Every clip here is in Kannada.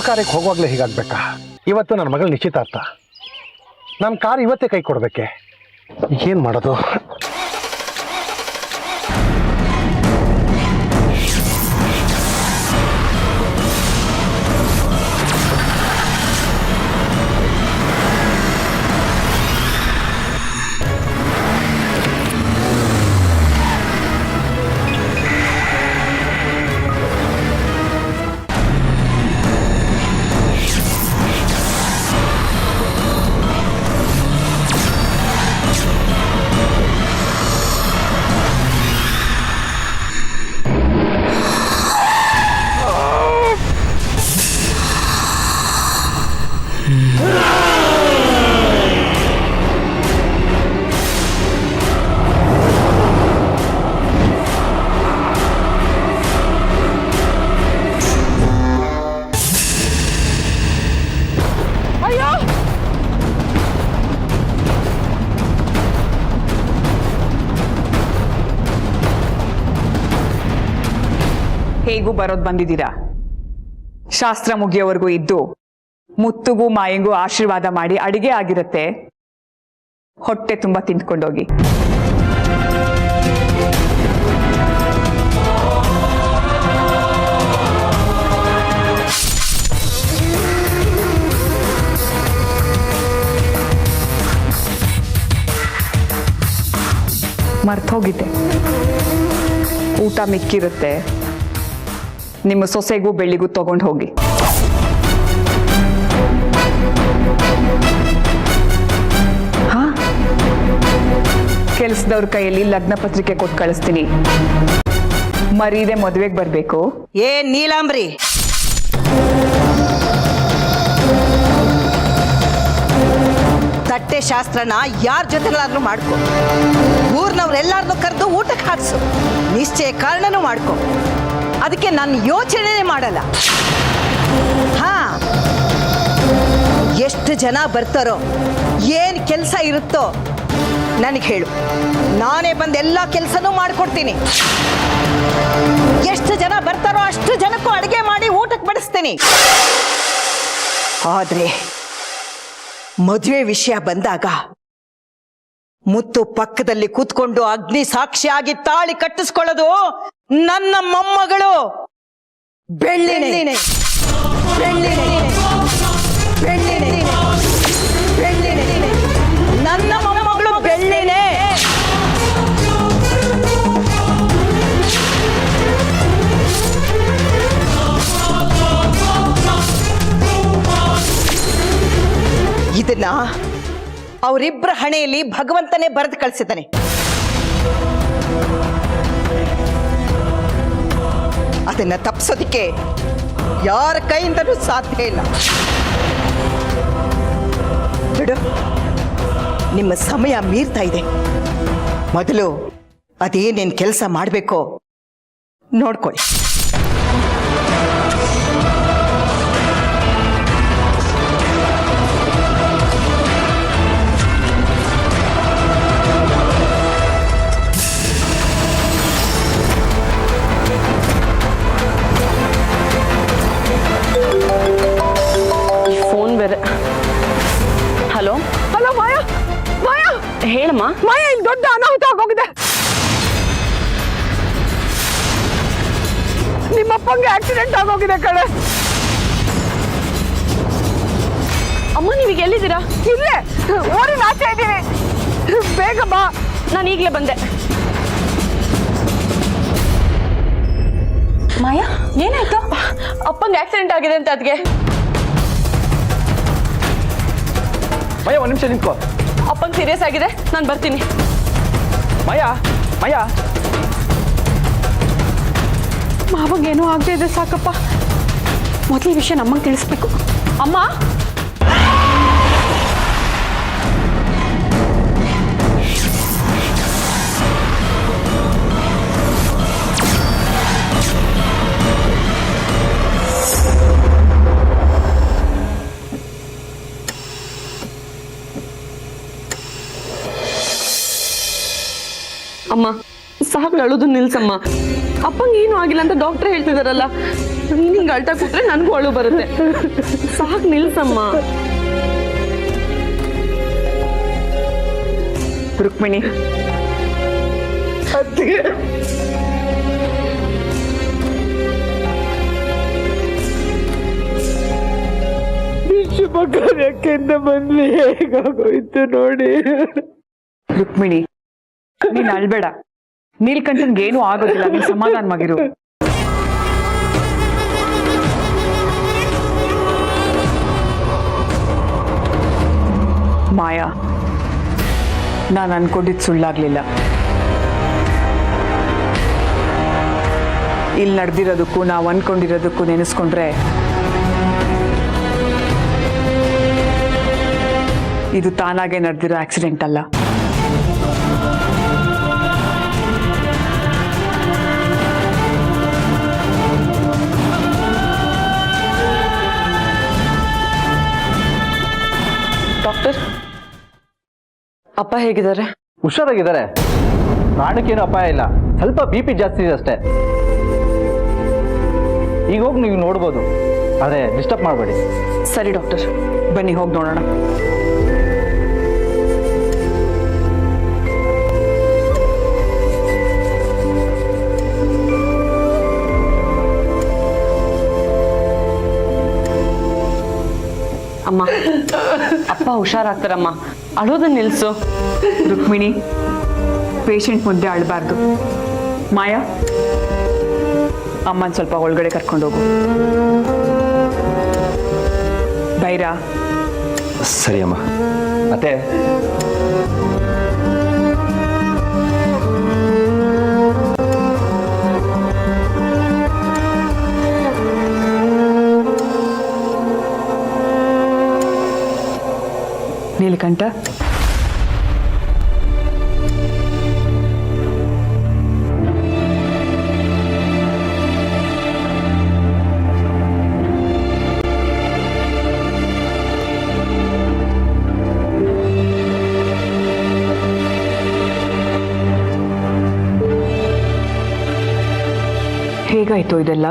ಕಾರ್ಯಕ್ಕೆ ಹೋಗುವಾಗಲೇ ಹೀಗಾಗಬೇಕಾ? ಇವತ್ತು ನನ್ನ ಮಗಳ ನಿಶ್ಚಿತಾರ್ಥ. ನನ್ನ ಕಾರ್ ಇವತ್ತೇ ಕೈ ಕೊಡಬೇಕೆ? ಏನು ಮಾಡೋದು? ಹೇಗೂ ಬರೋದ್ ಬಂದಿದ್ದೀರಾ. ಶಾಸ್ತ್ರ ಮುಗಿಯೋವರೆಗೂ ಇದ್ದು ಮುತ್ತುಗೂ ಮಾಯಂಗೂ ಆಶೀರ್ವಾದ ಮಾಡಿ ಅಡಿಗೆ ಆಗಿರುತ್ತೆ. ಹೊಟ್ಟೆ ತುಂಬಾ ತಿಂದ್ಕೊಂಡೋಗಿ. ಮರ್ತೋಗಿದ್ದೆ, ಊಟ ಮಿಕ್ಕಿರುತ್ತೆ. ನಿಮ್ಮ ಸೊಸೆಗೂ ಬೆಳ್ಳಿಗೂ ತಗೊಂಡು ಹೋಗಿ. ಹಾ, ಕೆಲಸದವ್ರ ಕೈಯಲ್ಲಿ ಲಗ್ನ ಪತ್ರಿಕೆ ಕೊಟ್ಟು ಕಳಿಸ್ತೀನಿ. ಮರೀದೆ ಮದುವೆಗೆ ಬರ್ಬೇಕು. ಏ ನೀಲಾಂಬ್ರಿ, ತಟ್ಟೆ ಶಾಸ್ತ್ರನ ಯಾರ ಜೊತೆಗಳಾದ್ರೂ ಮಾಡ್ಕೊ. ಊರ್ನವ್ರೆಲ್ಲಾರನ್ನೂ ಕರೆದು ಊಟಕ್ಕೆ ಹಾಕ್ಸು. ನಿಶ್ಚಯ ಕಾರಣನೂ ಮಾಡ್ಕೊ. ಅದಕ್ಕೆ ನಾನು ಯೋಚನೆ ಮಾಡಲ್ಲ. ಹಾ, ಎಷ್ಟು ಜನ ಬರ್ತಾರೋ, ಏನು ಕೆಲಸ ಇರುತ್ತೋ ನನಗೆ ಹೇಳು. ನಾನೇ ಬಂದು ಎಲ್ಲ ಕೆಲಸನೂ ಮಾಡಿಕೊಡ್ತೀನಿ. ಎಷ್ಟು ಜನ ಬರ್ತಾರೋ ಅಷ್ಟು ಜನಕ್ಕೂ ಅಡುಗೆ ಮಾಡಿ ಊಟಕ್ಕೆ ಬಡಿಸ್ತೀನಿ. ಆದ್ರೆ ಮದುವೆ ವಿಷಯ ಬಂದಾಗ ಮುತ್ತು ಪಕ್ಕದಲ್ಲಿ ಕೂತ್ಕೊಂಡು ಅಗ್ನಿ ಸಾಕ್ಷಿಯಾಗಿ ತಾಳಿ ಕಟ್ಟಿಸ್ಕೊಳ್ಳೋದು ನನ್ನ ಮೊಮ್ಮಗಳು ಬೆಳ್ಳಿನೇ. ಬೆಳ್ಳಿನೇ, ಬೆಳ್ಳಿನೇ, ಬೆಳ್ಳಿನೇ. ನನ್ನ ಮೊಮ್ಮಗಳು ಬೆಳ್ಳಿನೇ. ಇದನ್ನ ಅವರಿಬ್ಬರ ಹಣೆಯಲ್ಲಿ ಭಗವಂತನೇ ಬರೆದು ಕಳಿಸಿದ್ದಾನೆ. ಅದನ್ನ ತಪ್ಪಿಸೋದಿಕ್ಕೆ ಯಾರ ಕೈಯಿಂದಲೂ ಸಾಧ್ಯ ಇಲ್ಲ. ಬಿಡು, ನಿಮ್ಮ ಸಮಯ ಮೀರ್ತಾ ಇದೆ. ಮೊದಲು ಅದೇನೇನು ಕೆಲಸ ಮಾಡಬೇಕೋ ನೋಡ್ಕೊಳ್ಳಿ. ಹಲೋ ಹಲೋ, ಮಾಯಾ, ಮಾಯಾ, ಹೇಳಮ್ಮ. ಮಾಯಾ, ಇಲ್ಲಿ ದೊಡ್ಡ ಅನಾಹುತ ಆಗೋಗಿದೆ. ನಿಮ್ಮಪ್ಪಂಗೆ ಆಕ್ಸಿಡೆಂಟ್ ಆಗೋಗಿದೆ ಕಡೆ. ಅಮ್ಮ, ನೀವೀಗ ಎಲ್ಲಿದ್ದೀರಾ? ಇಲ್ಲೇ ಊರಿನ ಆಚೆ ಇದ್ದೀನಿ. ಬೇಗ ಬಾ. ನಾನು ಈಗಲೇ ಬಂದೆ. ಮಾಯಾ, ಏನಾಯ್ತು? ಅಪ್ಪಂಗೆ ಆಕ್ಸಿಡೆಂಟ್ ಆಗಿದೆ ಅಂತ. ಅದ್ಗೆ ಮಾಯಾ, ಒಂದು ನಿಮಿಷ ನಿಂತ್ಕೋ. ಅಪ್ಪಂಗೆ ಸೀರಿಯಸ್ ಆಗಿದೆ, ನಾನು ಬರ್ತೀನಿ. ಮಾಯಾ, ಮಾಯಾ, ಮಾವಂಗೆ ಏನೋ ಆಗದೆ ಇದೆ ಸಾಕಪ್ಪ. ಮೊದಲ ವಿಷಯ ನಮ್ಮಂಗೆ ತಿಳಿಸ್ಬೇಕು. ಅಮ್ಮ, ಅಮ್ಮ ಸಾಕು, ಅಳೋದು ನಿಲ್ಸಮ್ಮ. ಅಪ್ಪಂಗೆ ಏನೂ ಆಗಿಲ್ಲ ಅಂತ ಡಾಕ್ಟರ್ ಹೇಳ್ತಿದಾರಲ್ಲ. ನೀನ್ ಹಿಂಗ್ ಅಳ್ತಾ ಕೂತ್ರೆ ನನ್ಗೂ ಅಳು ಬರುತ್ತೆ. ಸಾಕ್ ನಿಲ್ಸಮ್ಮ. ರುಕ್ಮಿಣಿ, ಶುಭ ಕಾರ್ಯಕ್ಕಿಂತ ಬಂದ್ವಿ ಹೇಗಾಗೋಯ್ತು ನೋಡಿ. ರುಕ್ಮಿಣಿ, ನೀನ್ ಅಳ್ಬೇಡ. ನೀಲ್ಕಂಠನ್ಗೇನು ಆಗೋದಿಲ್ಲ, ನೀನ್ ಸಮಾಧಾನವಾಗಿರು. ಮಾಯಾ, ನಾನು ಅನ್ಕೊಂಡಿದ್ದು ಸುಳ್ಳಾಗ್ಲಿಲ್ಲ. ಇಲ್ಲಿ ನಡೆದಿರೋದಕ್ಕೂ ನಾವು ಅನ್ಕೊಂಡಿರೋದಕ್ಕೂ ನೆನೆಸ್ಕೊಂಡ್ರೆ ಇದು ತಾನಾಗೆ ನಡೆದಿರೋ ಆಕ್ಸಿಡೆಂಟ್ ಅಲ್ಲ. ಡಾಕ್ಟರ್, ಅಪ್ಪ ಹೇಗಿದ್ದಾರೆ? ಹುಷಾರಾಗಿದ್ದಾರೆ. ಪ್ರಾಣಕ್ಕೇನು ಅಪಾಯ ಇಲ್ಲ, ಸ್ವಲ್ಪ BP ಜಾಸ್ತಿ ಇದೆ ಅಷ್ಟೇ. ಈಗ ಹೋಗಿ ನೀವು ನೋಡ್ಬೋದು, ಆದರೆ ಡಿಸ್ಟರ್ಬ್ ಮಾಡಬೇಡಿ. ಸರಿ ಡಾಕ್ಟರ್, ಬನ್ನಿ ಹೋಗಿ ನೋಡೋಣ. ಅಮ್ಮ, ಅಪ್ಪ ಹುಷಾರಾಗ್ತಾರಮ್ಮ, ಅಳೋದನ್ನ ನಿಲ್ಸು. ರುಕ್ಮಿಣಿ, ಪೇಷಂಟ್ ಮುಂದೆ ಅಳಬಾರ್ದು. ಮಾಯಾ, ಅಮ್ಮನ ಸ್ವಲ್ಪ ಒಳಗಡೆ ಕರ್ಕೊಂಡೋಗು. ಬೈರಾ. ಸರಿ ಅಮ್ಮ. ಮತ್ತೆ ನೀಲಕಂಠ, ಹೇಗಾಯ್ತು ಇದೆಲ್ಲ?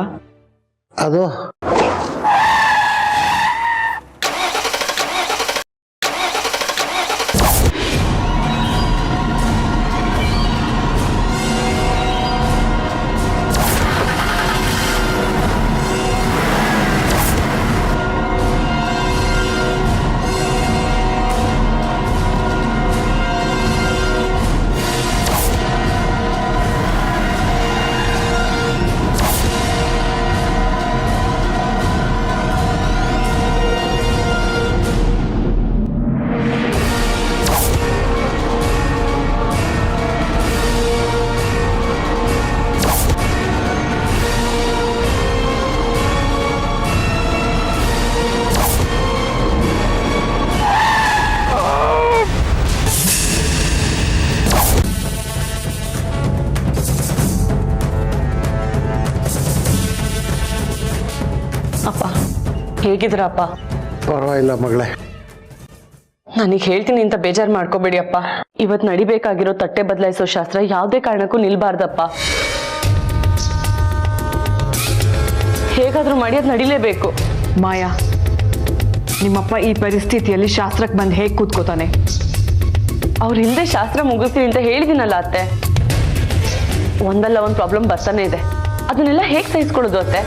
ಅದು ಅಪ್ಪ ಹೇಗಿದ್ರಪ್ಪ? ಪರವಾಗಿಲ್ಲ ಮಗಳೇ. ನನಗೆ ಹೇಳ್ತೀನಿ ಅಂತ ಬೇಜಾರು ಮಾಡ್ಕೋಬೇಡಿ ಅಪ್ಪ. ಇವತ್ತು ನಡಿಬೇಕಾಗಿರೋ ತಟ್ಟೆ ಬದಲಾಯಿಸೋ ಶಾಸ್ತ್ರ ಯಾವುದೇ ಕಾರಣಕ್ಕೂ ನಿಲ್ಬಾರ್ದಪ್ಪ. ಹೇಗಾದ್ರೂ ಮಾಡಿ ಅದು ನಡಿಲೇಬೇಕು. ಮಾಯಾ, ನಿಮ್ಮಪ್ಪ ಈ ಪರಿಸ್ಥಿತಿಯಲ್ಲಿ ಶಾಸ್ತ್ರಕ್ಕೆ ಬಂದು ಹೇಗೆ ಕೂತ್ಕೋತಾನೆ? ಅವ್ರ ಹಿಂದೆ ಶಾಸ್ತ್ರ ಮುಗಿಸ್ತೀನಿ ಅಂತ ಹೇಳಿದಿನಲ್ಲ ಅತ್ತೆ. ಒಂದಲ್ಲ ಒಂದು ಪ್ರಾಬ್ಲಮ್ ಬರ್ತಾನೆ ಇದೆ, ಅದನ್ನೆಲ್ಲ ಹೇಗೆ ಸಹಿಸ್ಕೊಳ್ಳೋದು ಅತ್ತೆ?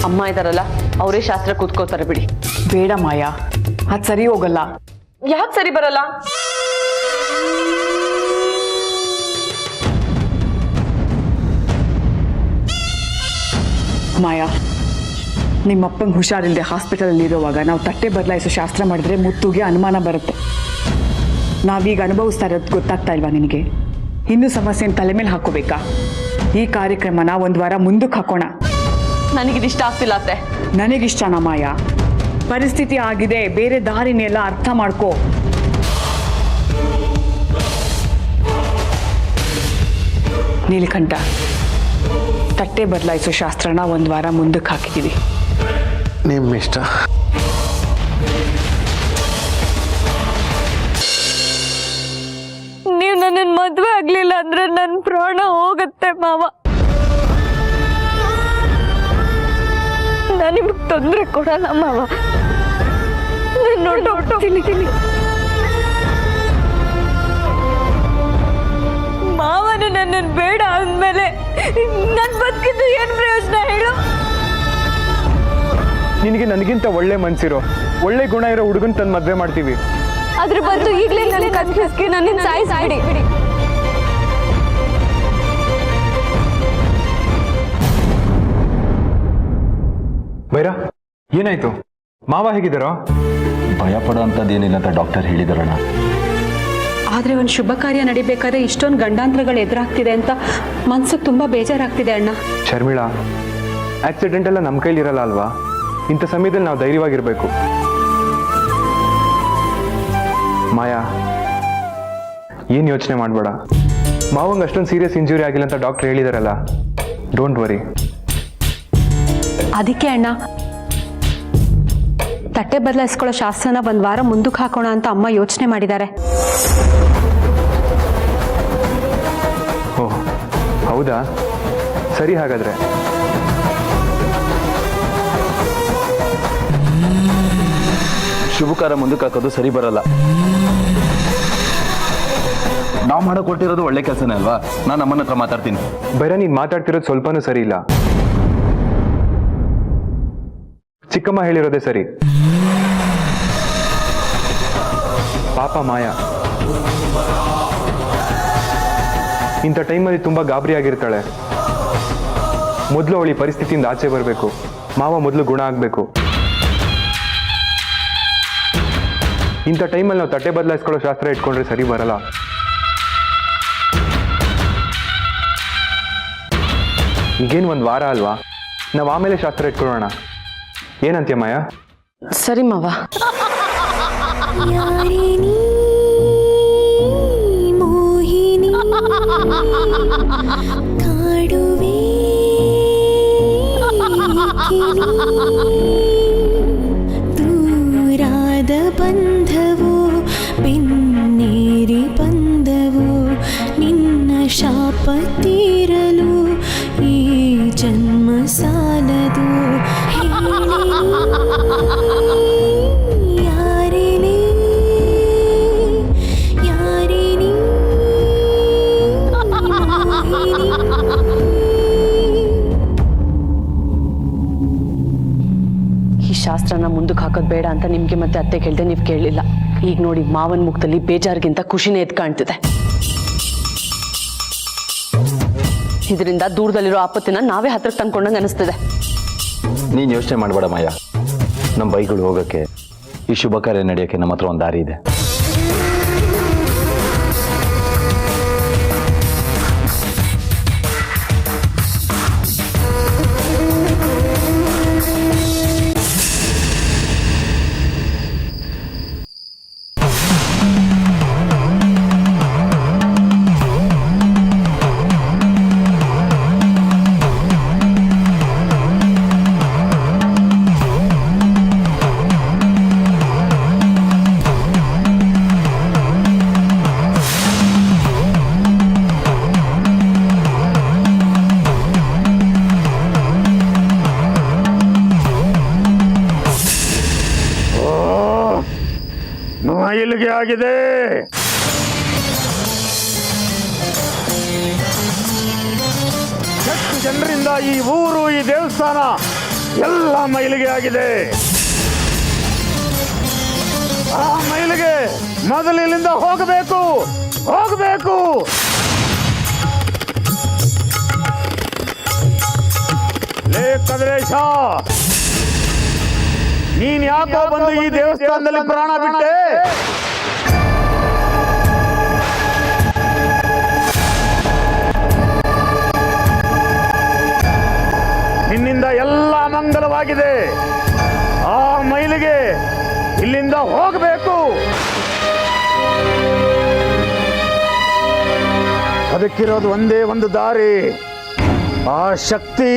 ಅಮ್ಮ ಇದಾರಲ್ಲ, ಅವರೇ ಶಾಸ್ತ್ರ ಕೂತ್ಕೋತಾರೆ ಬಿಡಿ. ಬೇಡ ಮಾಯಾ, ಅದು ಸರಿ ಹೋಗಲ್ಲ. ಯಾಕೆ ಸರಿ ಬರಲ್ಲ? ಮಾಯಾ, ನಿಮ್ಮಪ್ಪಂಗೆ ಹುಷಾರಿಲ್ಲದೆ ಹಾಸ್ಪಿಟಲಲ್ಲಿ ಇರುವಾಗ ನಾವು ತಟ್ಟೆ ಬದಲಾಯಿಸೋ ಶಾಸ್ತ್ರ ಮಾಡಿದ್ರೆ ಮುತ್ತುಗೆ ಅನುಮಾನ ಬರುತ್ತೆ. ನಾವೀಗ ಅನುಭವಿಸ್ತಾ ಇರೋದು ಗೊತ್ತಾಗ್ತಾ ಇಲ್ವಾ ನಿನಗೆ? ಇನ್ನೂ ಸಮಸ್ಯೆನ ತಲೆ ಮೇಲೆ ಹಾಕೋಬೇಕಾ? ಈ ಕಾರ್ಯಕ್ರಮನ ಒಂದು ವಾರ ಮುಂದಕ್ಕೆ ಹಾಕೋಣ. ನನಗಿದಿಷ್ಟ ಆಗ್ತಿಲ್ಲ ಅತ್ತೆ. ನನಗಿಷ್ಟನ ಮಾಯಾ? ಪರಿಸ್ಥಿತಿ ಆಗಿದೆ, ಬೇರೆ ದಾರಿನೆಲ್ಲ ಅರ್ಥ ಮಾಡ್ಕೋ. ನೀಲಕಂಠ, ತಟ್ಟೆ ಬದಲಾಯಿಸೋ ಶಾಸ್ತ್ರನ ಒಂದು ವಾರ ಮುಂದಕ್ಕೆ ಹಾಕಿದ್ದೀವಿ. ನಿಮ್ಮ ಇಷ್ಟ. ನೀವು ನನ್ನನ್ನು ಮದುವೆ ಆಗ್ಲಿಲ್ಲ ಅಂದ್ರೆ ನನ್ನ ಪ್ರಾಣ ಹೋಗುತ್ತೆ ಮಾವ. ನಾನು ನಿಮ್ಗೆ ತೊಂದರೆ ಕೊಡಲ್ಲ ಮಾವ. ನಾನು ಹೊರಟೋಗ್ತೀನಿ. ಮಾವನು ನನ್ನನ್ನು ಬೇಡ ಅಂದಮೇಲೆ ನನ್ನ ಬದುಕಿದ್ದು ಏನು ಪ್ರಯೋಜನ ಹೇಳು? ನಿನಗೆ ನನಗಿಂತ ಒಳ್ಳೆ ಮನ್ಸಿರೋ ಒಳ್ಳೆ ಗುಣ ಇರೋ ಹುಡುಗನ್ ತಂದು ಮದುವೆ ಮಾಡ್ತೀವಿ. ಅದ್ರ ಬದಲು ಈಗಲೇ ನನ್ನ ಕನ್ಫ್ಯೂಸ್ಗೆ ನನ್ನ ಸಾಯಿಸ್ಬಿಡಿ. ಬೈರಾ, ಏನಾಯ್ತು? ಮಾವ ಹೇಗಿದ್ದಾರೋ? ಭಯ ಪಡೋ ಅಂಥದ್ದೇನಿಲ್ಲ ಅಂತ ಡಾಕ್ಟರ್ ಹೇಳಿದಾರಣ್ಣ. ಆದರೆ ಒಂದು ಶುಭ ಕಾರ್ಯ ನಡಿಬೇಕಾದ್ರೆ ಇಷ್ಟೊಂದು ಗಂಡಾಂತರಗಳು ಎದುರಾಗ್ತಿದೆ ಅಂತ ಮನ್ಸಿಗೆ ತುಂಬ ಬೇಜಾರಾಗ್ತಿದೆ ಅಣ್ಣ. ಶರ್ಮಿಳಾ, ಆಕ್ಸಿಡೆಂಟ್ ಎಲ್ಲ ನಮ್ಮ ಕೈಲಿರಲ್ಲ ಅಲ್ವಾ? ಇಂಥ ಸಮಯದಲ್ಲಿ ನಾವು ಧೈರ್ಯವಾಗಿರಬೇಕು. ಮಾಯಾ, ಏನು ಯೋಚನೆ ಮಾಡಬೇಡ. ಮಾವಂಗೆ ಅಷ್ಟೊಂದು ಸೀರಿಯಸ್ ಇಂಜುರಿ ಆಗಿಲ್ಲ ಅಂತ ಡಾಕ್ಟರ್ ಹೇಳಿದಾರಲ್ಲ, ಡೋಂಟ್ ವರಿ. ಅದಕ್ಕೆ ಅಣ್ಣ ತಟ್ಟೆ ಬದಲಾಯಿಸ್ಕೊಳ್ಳೋ ಶಾಸ್ತ್ರನ ಒಂದು ವಾರ ಮುಂದಕ್ಕೆ ಹಾಕೋಣ ಅಂತ ಅಮ್ಮ ಯೋಚನೆ ಮಾಡಿದ್ದಾರೆ. ಓಹ್ ಹೌದಾ? ಸರಿ, ಹಾಗಾದ್ರೆ ಶುಭಕಾರ ಮುಂದಕ್ಕೆ ಹಾಕೋದು ಸರಿ ಬರಲ್ಲ. ನಾವು ಮಾಡೋ ಕೊಟ್ಟಿರೋದು ಒಳ್ಳೆ ಕೆಲಸನೇ ಅಲ್ವಾ? ನಾನು ಅಮ್ಮನ ಹತ್ರ ಮಾತಾಡ್ತೀನಿ. ಬೈರಾ, ನೀನು ಮಾತಾಡ್ತಿರೋದು ಸ್ವಲ್ಪನೂ ಸರಿ ಇಲ್ಲ. ಚಿಕ್ಕಮ್ಮ ಹೇಳಿರೋದೇ ಸರಿ. ಪಾಪ ಮಾಯಾ ಇಂಥ ಟೈಮಲ್ಲಿ ತುಂಬ ಗಾಬರಿ ಆಗಿರ್ತಾಳೆ. ಮೊದಲು ಅವಳಿ ಪರಿಸ್ಥಿತಿಯಿಂದ ಆಚೆ ಬರಬೇಕು. ಮಾವ ಮೊದಲು ಗುಣ ಆಗಬೇಕು. ಇಂಥ ಟೈಮಲ್ಲಿ ನಾವು ತಟ್ಟೆ ಬದಲಾಯಿಸ್ಕೊಳ್ಳೋ ಶಾಸ್ತ್ರ ಇಟ್ಕೊಂಡ್ರೆ ಸರಿ ಬರಲ್ಲ. ಈಗೇನು ಒಂದು ವಾರ ಅಲ್ವಾ, ನಾವು ಆಮೇಲೆ ಶಾಸ್ತ್ರ ಇಟ್ಕೊಳ್ಳೋಣ. ಏನಂತೀಯ ಮಾಯಾ? ಸರಿ ಮಾವ. ಮೋಹಿನಿ ಕಾಡುವೆ ದೂರಾದ ಬಂಧವು ಬೆನ್ನೇರಿ ಬಂದವು ನಿನ್ನ ಶಾಪ ತೀರಲು ಈ ಜನ್ಮ ಸಾಲದು. ಯಾರೇನೇ ಯಾರೇನೇ ಈ ಶಾಸ್ತ್ರನ ಮುಂದಕ್ಕೆ ಹಾಕೋದು ಬೇಡ ಅಂತ ನಿಮ್ಗೆ ಮತ್ತೆ ಅತ್ತೆ ಕೇಳ್ದೆ ನೀವು ಕೇಳಲಿಲ್ಲ. ಈಗ ನೋಡಿ, ಮಾವನ ಮುಖದಲ್ಲಿ ಬೇಜಾರಿಗಿಂತ ಖುಷಿನೇ ಎದ್ದು ಕಾಣ್ತಿದೆ. ಇದರಿಂದ ದೂರದಲ್ಲಿರೋ ಆಪತ್ತಿನ ನಾವೇ ಹತ್ರಕ್ಕೆ ತಂದ್ಕೊಂಡಂಗೆ ಅನಿಸ್ತಿದೆ. ನೀನು ಯೋಚನೆ ಮಾಡಬೇಡ ಮಾಯಾ. ನಮ್ಮ ಬೈಗಳು ಹೋಗೋಕ್ಕೆ, ಈ ಶುಭ ಕಾರ್ಯ ನಡೆಯೋಕ್ಕೆ ನಮ್ಮ ಹತ್ರ ಒಂದು ದಾರಿ ಇದೆ. ಇಲ್ಲಿಗೆ ಆಗಿದೆ. ಎಷ್ಟು ಜನರಿಂದ ಈ ಊರು, ಈ ದೇವಸ್ಥಾನ ಎಲ್ಲ ಮೈಲಿಗೆ ಆಗಿದೆ. ಆ ಮೈಲಿಗೆ ಮೊದಲು ಇಲ್ಲಿಂದ ಹೋಗಬೇಕು, ಹೋಗಬೇಕು. ಲೇ ಕದ್ರೇಶ, ನೀನ್ ಯಾಕೋ ಬಂದು ಈ ದೇವಸ್ಥಾನದಲ್ಲಿ ಪ್ರಾಣ ಬಿಟ್ಟೆ? ನಿನ್ನಿಂದ ಎಲ್ಲ ಮಂಗಲವಾಗಿದೆ. ಆ ಮೈಲಿಗೆ ಇಲ್ಲಿಂದ ಹೋಗಬೇಕು. ಅದಕ್ಕಿರೋದು ಒಂದೇ ಒಂದು ದಾರಿ. ಆ ಶಕ್ತಿ,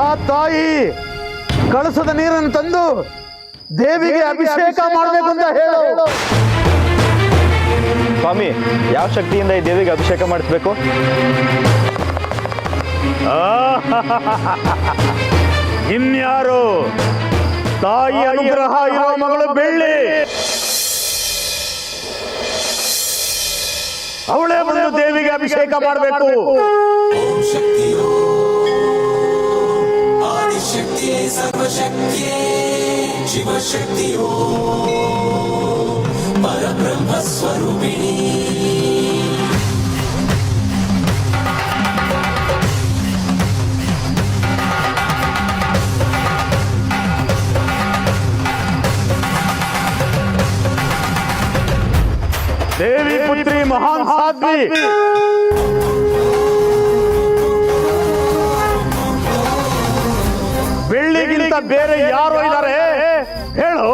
ಆ ತಾಯಿ ಕಳಸದ ನೀರನ್ನು ತಂದು ದೇವಿಗೆ ಅಭಿಷೇಕ ಮಾಡಬೇಕು ಅಂತ ಹೇಳು. ಸ್ವಾಮಿ, ಯಾವ ಶಕ್ತಿಯಿಂದ ಈ ದೇವಿಗೆ ಅಭಿಷೇಕ ಮಾಡಿಸ್ಬೇಕು? ಇನ್ಯಾರು? ತಾಯಿ ಅನುಗ್ರಹ ಇರೋ ಮಗಳು ಬೆಳ್ಳಿ. ಅವಳೇ ಬಂದು ದೇವಿಗೆ ಅಭಿಷೇಕ ಮಾಡಬೇಕು. ದೇವಿ ಪುತ್ರಿ ಮಹಾನ್ ಸಾಧ್ವಿ, ಬೆಳ್ಳಿಗಿಂತ ಬೇರೆ ಯಾರು ಇದ್ದಾರೆ ಹೇಳು?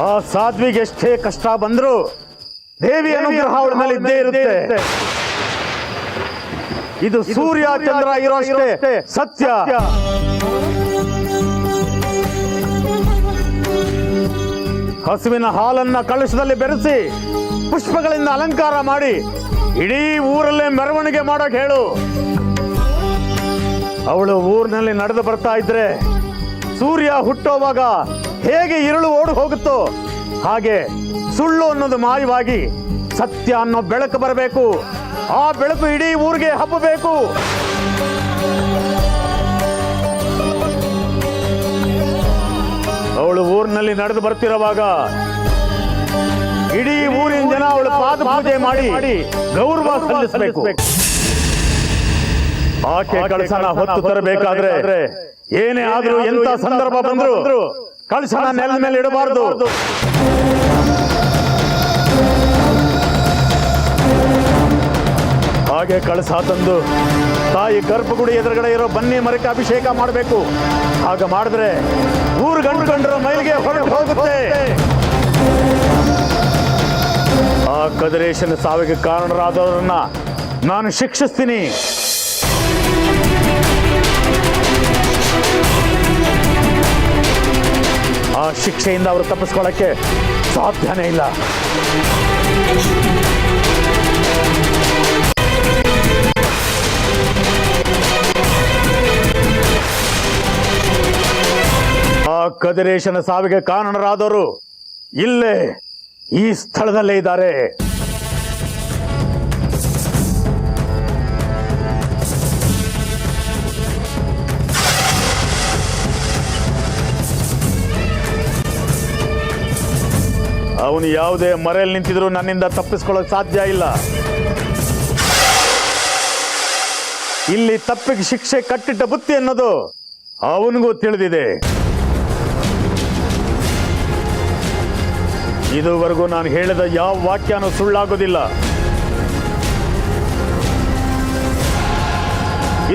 ಆ ಸಾಧ್ವಿಗೆ ಎಷ್ಟೇ ಕಷ್ಟ ಬಂದ್ರು ದೇವಿ ಅನುಗ್ರಹ ಅವಳ ಮೇಲೆ ಇದ್ದೇ ಇರುತ್ತೆ. ಇದು ಸೂರ್ಯ ಚಂದ್ರ ಇರೋ ಅಷ್ಟೇ ಸತ್ಯ. ಹಸುವಿನ ಹಾಲನ್ನ ಕಳಶದಲ್ಲಿ ಬೆರೆಸಿ ಪುಷ್ಪಗಳಿಂದ ಅಲಂಕಾರ ಮಾಡಿ ಇಡೀ ಊರಲ್ಲೇ ಮೆರವಣಿಗೆ ಮಾಡೋಕೆ ಹೇಳು. ಅವಳು ಊರಿನಲ್ಲಿ ನಡೆದು ಬರ್ತಾ ಇದ್ರೆ ಸೂರ್ಯ ಹುಟ್ಟೋವಾಗ ಹೇಗೆ ഇരുಳು ಓಡಿ ಹೋಗುತ್ತೋ ಹಾಗೆ ಸುಳ್ಳು ಅನ್ನೋದು ಮಾಯವಾಗಿ ಸತ್ಯ ಅನ್ನೋ ಬೆಳಕು ಬರಬೇಕು. ಆ ಬೆಳಕು ಇಡೀ ಊರಿಗೆ ಹಬ್ಬಬೇಕು. ಅವಳು ಊರಿನಲ್ಲಿ ನಡೆದು ಬರ್ತಿರುವಾಗ ಇಡೀ ಊರಿನ ಜನ ಅವಳು ಪಾದ ಪೂಜೆ ಮಾಡಿ ಗೌರವ ಸಲ್ಲಿಸಬೇಕು. ಆಕೆ ಕಳಸನ ಹೊತ್ತು ತರಬೇಕಾದ್ರೆ ಏನೇ ಆದ್ರೂ ಎಂತ ಸಂದರ್ಭ ಬಂದ್ರು ಕಳಸನ ನೆಲದ ಮೇಲೆ ಇಡಬಾರದು. ಹಾಗೆ ಕಳಸ ತಂದು ತಾಯಿ ಗರ್ಭಗುಡಿ ಎದುರುಗಡೆ ಇರೋ ಬನ್ನಿ ಮರಕ್ಕೆ ಅಭಿಷೇಕ ಮಾಡಬೇಕು. ಹಾಗ ಮಾಡಿದ್ರೆ ಊರು ಗಂಟು ಮೈಲಿಗೆ ಹೊರಟು ಹೋಗುತ್ತೆ. ಆ ಕದಿರೇಶನ ಸಾವಿಗೆ ಕಾರಣರಾದವರನ್ನ ನಾನು ಶಿಕ್ಷಿಸ್ತೀನಿ. ಆ ಶಿಕ್ಷೆಯಿಂದ ಅವರು ತಪ್ಪಿಸ್ಕೊಳ್ಳಕ್ಕೆ ಸಾಧ್ಯನೇ ಇಲ್ಲ. ಆ ಕದಿರೇಶನ ಸಾವಿಗೆ ಕಾರಣರಾದವರು ಇಲ್ಲೇ ಈ ಸ್ಥಳದಲ್ಲೇ ಇದ್ದಾರೆ. ಅವನು ಯಾವುದೇ ಮರೆಯಲ್ಲಿ ನಿಂತಿದ್ರು ನನ್ನಿಂದ ತಪ್ಪಿಸ್ಕೊಳ್ಳೋಕೆ ಸಾಧ್ಯ ಇಲ್ಲ. ಇಲ್ಲಿ ತಪ್ಪಿಗೆ ಶಿಕ್ಷೆ ಕಟ್ಟಿಟ್ಟ ಬುತ್ತಿ ಅನ್ನೋದು ಅವನಿಗೂ ತಿಳಿದಿದೆ. ಇದುವರೆಗೂ ನಾನು ಹೇಳಿದ ಯಾವ ವಾಕ್ಯನೂ ಸುಳ್ಳಾಗೋದಿಲ್ಲ.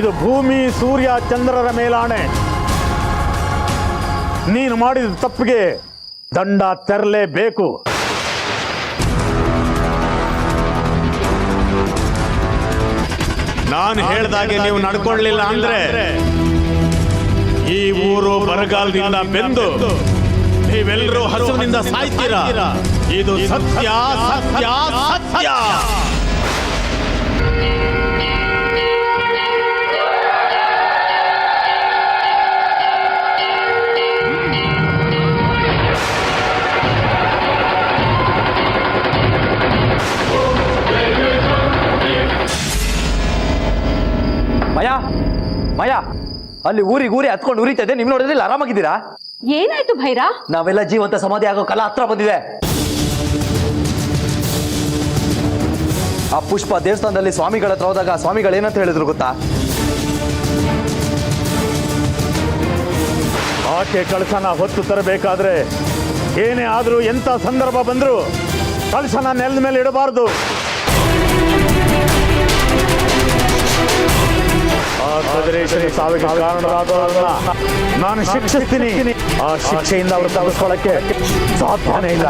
ಇದು ಭೂಮಿ ಸೂರ್ಯ ಚಂದ್ರರ ಮೇಲಾಣೆ. ನೀನು ಮಾಡಿದ ತಪ್ಪಿಗೆ ದಂಡ ತೆರಲೇಬೇಕು. ನಾನು ಹೇಳ್ದಾಗೆ ನೀವು ನಡ್ಕೊಳ್ಳಿಲ್ಲ ಅಂದ್ರೆ ಈ ಊರು ಬರಗಾಲದಿಂದ ಬೆಂದು ನೀವೆಲ್ಲರೂ ಹಸುವಿನಿಂದ ಸಾಯ್ತೀರಾ. ಇದು ಸತ್ಯ ಸತ್ಯ ಸತ್ಯ. ಮಾಯಾ ಮಾಯಾ, ಅಲ್ಲಿ ಊರಿ ಹತ್ಕೊಂಡು ಉರಿತದೆ. ನಿಮ್ ನೋಡಿದ್ರೆ ಆರಾಮಾಗಿದ್ದೀರಾ? ಏನಾಯ್ತು ಭೈರಾ? ನಾವೆಲ್ಲ ಜೀವಂತ ಸಮಾಧಿ ಆಗೋ ಕಾಲ ಹತ್ರ ಬಂದಿದೆ. ಆ ಪುಷ್ಪ ದೇವಸ್ಥಾನದಲ್ಲಿ ಸ್ವಾಮಿಗಳ ಹತ್ರ ಹೋದಾಗ ಸ್ವಾಮಿಗಳು ಏನಂತ ಹೇಳಿದ್ರು ಗೊತ್ತಾ? ಆಕೆ ಕಳಸನ ಹೊತ್ತು ತರಬೇಕಾದ್ರೆ ಏನೇ ಆದ್ರೂ ಎಂತ ಸಂದರ್ಭ ಬಂದ್ರು ಕಳಸನ ನೆಲದ ಮೇಲೆ ಇಡಬಾರದು. ಆ ರಾಜರೇಶ್ವರಿ ಸಾವಿಗೆ ಕಾರಣರಾದವರನ್ನ ನಾನು ಶಿಕ್ಷಿಸ್ತೀನಿ. ಆ ಶಿಕ್ಷೆಯಿಂದ ಅವರು ತಪ್ಪಿಸ್ಕೊಳ್ಳಕ್ಕೆ ಸಾಧ್ಯನೇ ಇಲ್ಲ.